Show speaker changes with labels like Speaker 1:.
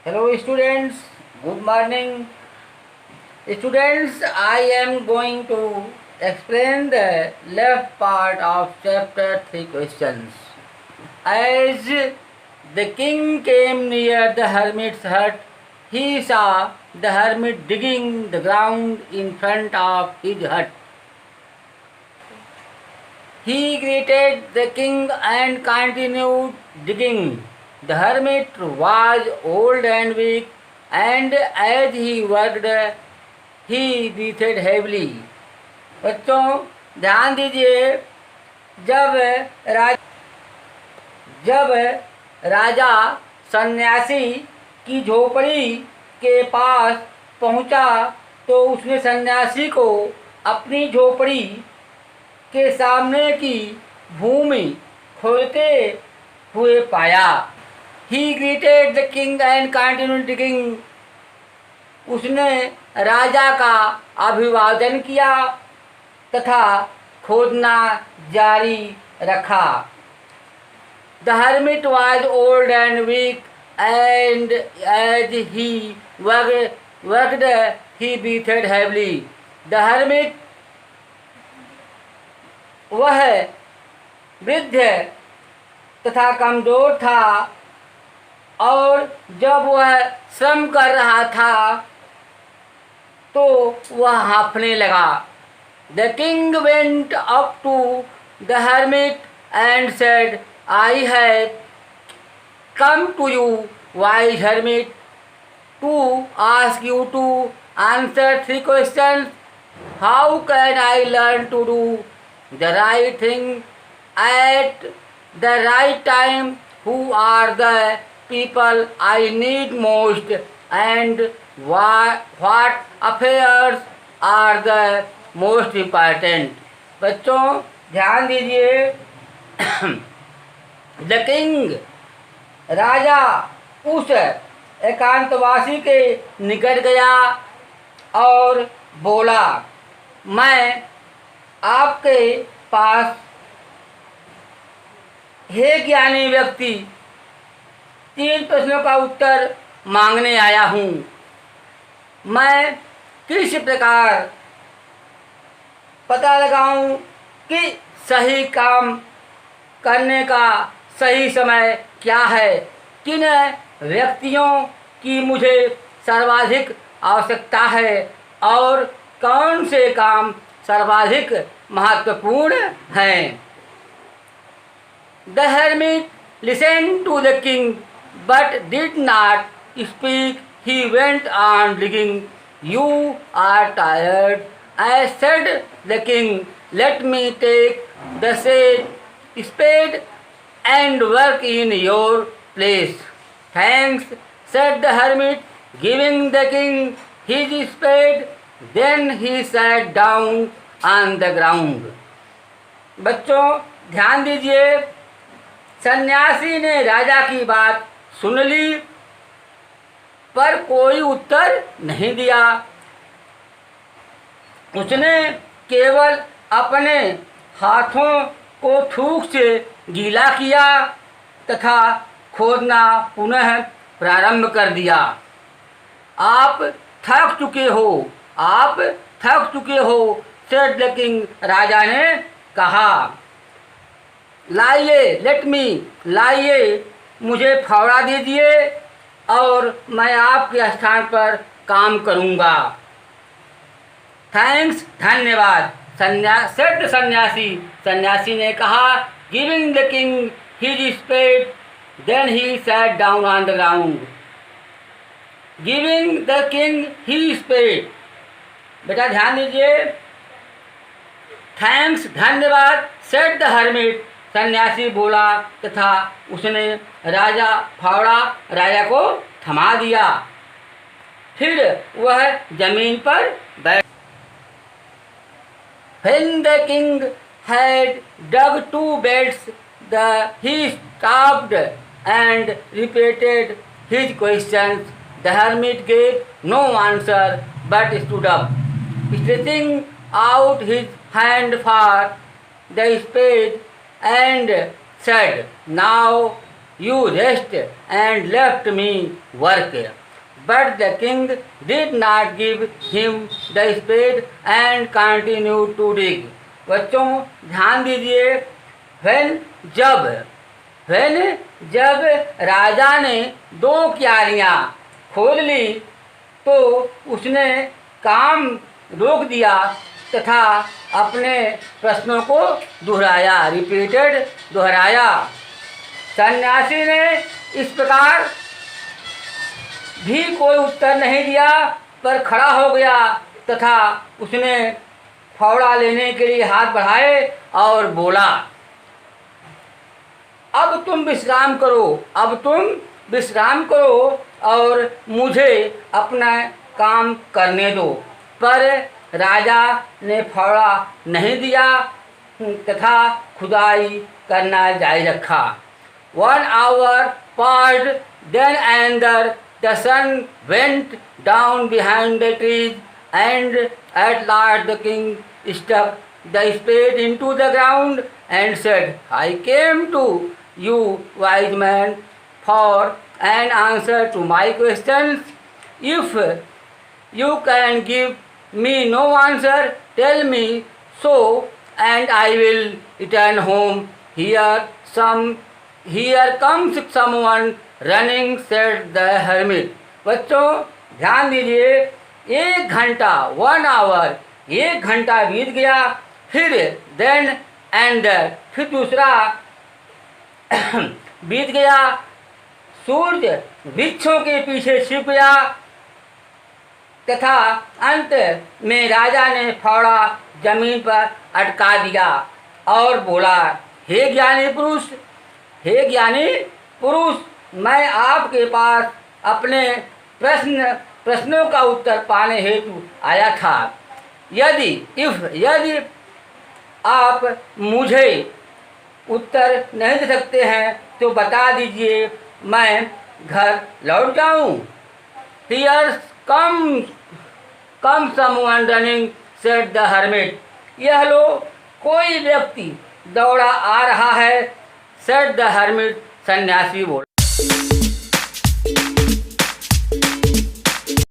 Speaker 1: Hello students, good morning. Students, I am going to explain the left part of chapter 3 questions. As the king came near the hermit's hut, he saw the hermit digging the ground in front of his hut. He greeted the king and continued digging. The hermit was old and weak, and as he worked, he breathed heavily. बच्चों ध्यान दीजिए, जब राजा सन्यासी की झोपड़ी के पास पहुंचा तो उसने सन्यासी को अपनी झोपड़ी के सामने की भूमि खोदते हुए पाया. He greeted the king and continued digging. उसने राजा का अभिवादन किया तथा खोदना जारी रखा. The hermit was old and weak, and as he worked, he breathed heavily. The hermit, वह वृद्ध तथा कमजोर था और जब वह श्रम कर रहा था तो वह हाँफने लगा. The king went up to the hermit and said, I have come to you, wise hermit, to ask you to answer 3 questions. How can I learn to do the right thing at the right time? Who are the people I need most, and what affairs are the most important? बच्चों ध्यान दीजिए. The king, राजा उस एकांतवासी के निकट गया और बोला, मैं आपके पास हे ज्ञानी व्यक्ति 3 प्रश्नों का उत्तर मांगने आया हूँ. मैं किस प्रकार पता लगाऊं कि सही काम करने का सही समय क्या है, किन व्यक्तियों की मुझे सर्वाधिक आवश्यकता है और कौन से काम सर्वाधिक महत्वपूर्ण हैं. The hermit listened to the king but did not speak. He went on digging. You are tired, said the king. Let me take the spade and work in your place. Thanks, said the hermit, giving the king his spade. Then he sat down on the ground. बच्चों ध्यान दीजिए. सन्यासी ने राजा की बात सुन ली पर कोई उत्तर नहीं दिया. उसने केवल अपने हाथों को थूक से गीला किया तथा खोदना पुनः प्रारंभ कर दिया. आप थक चुके हो, सेड द किंग, राजा ने कहा. लाइए, मुझे फावड़ा दीजिए और मैं आपके स्थान पर काम करूँगा. थैंक्स, धन्यवाद, सेड सन्यासी ने कहा. Giving the king his spade, then he sat down on the ground. Giving the king his spade. बेटा ध्यान दीजिए. थैंक्स, धन्यवाद, सेड द हर्मिट, सन्यासी बोला तथा उसने फावड़ा राजा को थमा दिया. फिर वह जमीन पर बैठ. When the king had dug 2 beds, he stopped and repeated his questions. The hermit gave no answer but stood up, stretching out his hand for the spade and said, "Now you rest," and left me work. But the king did not give him the spade and continued to dig. बच्चों ध्यान दीजिए, जब राजा ने 2 क्यारियां खोल ली तो उसने काम रोक दिया तथा अपने प्रश्नों को दोहराया। सन्यासी ने इस प्रकार भी कोई उत्तर नहीं दिया, पर खड़ा हो गया तथा उसने फावड़ा लेने के लिए हाथ बढ़ाए और बोला, अब तुम विश्राम करो और मुझे अपना काम करने दो। पर राजा ने फावड़ा नहीं दिया तथा खुदाई करना जारी रखा। 1 hour passed, then another. The sun went down behind the trees, and at last the king stuck the spade into the ground and said, "I came to you, wise man, for an answer to my questions. If you can give me no answer, tell me so, and I will return home. Here comes someone running," said the hermit. बच्चों ध्यान दीजिए, 1 घंटा 1 hour 1 घंटा बीत गया, फिर then and फिर दूसरा बीत गया। सूर्य वृक्षों के पीछे छिप गया तथा अंत में राजा ने फावड़ा जमीन पर अटका दिया और बोला, हे ज्ञानी पुरुष, मैं आपके पास अपने प्रश्नों का उत्तर पाने हेतु आया था। यदि आप मुझे उत्तर नहीं दे सकते हैं तो बता दीजिए, मैं घर लौट जाऊं। Here comes someone running, said the hermit. यह लो, कोई व्यक्ति दौड़ा आ रहा है, said the hermit, सन्यासी बोला।